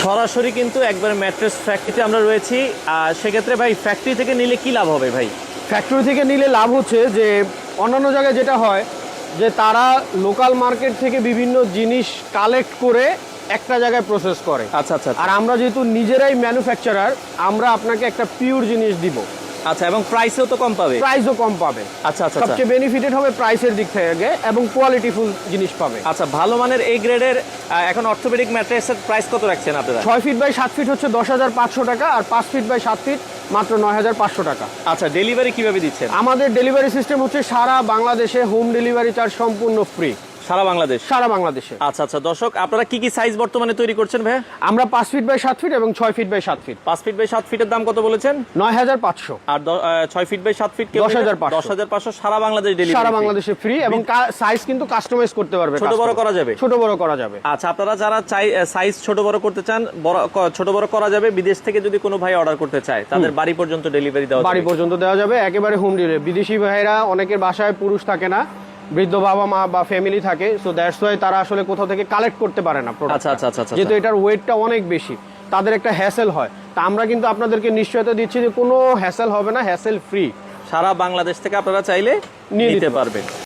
সরাসরি কিন্তু একবার ম্যাট্রেস ফ্যাক্টরিতে আমরা রয়েছি। আর সেক্ষেত্রে ভাই ফ্যাক্টরি থেকে নিলে কি লাভ হবে ভাই? ফ্যাক্টরি থেকে নিলে লাভ হচ্ছে যে অন্যান্য জায়গায় যেটা হয় যে তারা লোকাল মার্কেট থেকে বিভিন্ন জিনিস কালেক্ট করে একটা জায়গায় প্রসেস করে। আচ্ছা আচ্ছা আর আমরা যেহেতু নিজেরাই ম্যানুফ্যাকচারার, আমরা আপনাকে একটা পিওর জিনিস দিব। আচ্ছা, এবং প্রাইসেও তো কম পাবে? প্রাইসও কম পাবে। আচ্ছা আচ্ছা সবচেয়ে বেনিফিটেড হবে প্রাইসের দিক থেকে এবং কোয়ালিটিফুল জিনিস পাবে। আচ্ছা, ভালো মানের এই গ্রেডের এখন অর্থোপেডিক ম্যাট্রেসের প্রাইস কত রাখছেন আপনারা? 6 ফিট বাই 7 ফিট হচ্ছে 10,500 টাকা, আর 5 ফিট বাই 7 ফিট মাত্র 9,500 টাকা। আচ্ছা, ডেলিভারি কিভাবে দিচ্ছেন? আমাদের ডেলিভারি সিস্টেম হচ্ছে সারা বাংলাদেশে হোম ডেলিভারি চার্জ সম্পূর্ণ ফ্রি। সারা বাংলাদেশ? সারা বাংলাদেশে। আচ্ছা আচ্ছা, দর্শক আপনারা কি কি সাইজ বর্তমানে তৈরি করছেন ভাই? আমরা 5 ফিট বাই 7 ফিট এবং 6 feet by 7 feet. 5 feet by 7 ফিটের দাম কত বলেছেন? 9,500। আর 6 ফিট বাই 7 ফিট 10,500। 10,500 সারা বাংলাদেশ ডেলিভারি? সারা বাংলাদেশে ফ্রি এবং সাইজ কিন্তু কাস্টমাইজ করতে পারবে। ছোট বড় করা যাবে? ছোট বড় করা যাবে। আচ্ছা, আপনারা যারা সাইজ ছোট বড় করতে চান, ছোট বড় করা যাবে। বিদেশ থেকে যদি কোনো ভাই অর্ডার করতে চায় তাদের বাড়ি পর্যন্ত ডেলিভারি দেওয়া যাবে? বাড়ি পর্যন্ত দেওয়া যাবে, একেবারে হোম ডেলিভারি। বিদেশি ভাইরা অনেকের বাসায় পুরুষ থাকে না, বৃদ্ধ বাবা মা বা ফ্যামিলি থাকে, সো দ্যাটস ওয়াই তারা আসলে কোথাও থেকে কালেক্ট করতে পারে না প্রোডাক্ট। আচ্ছা আচ্ছা আচ্ছা, যেহেতু এটার ওয়েটটা অনেক বেশি, তাদের একটা হ্যাসেল হয়। তা আমরা কিন্তু আপনাদেরকে নিশ্চয়তা দিচ্ছি যে কোনো হ্যাসেল হবে না, হ্যাসেল ফ্রি। সারা বাংলাদেশ থেকে আপনারা চাইলে নিতে পারবেন।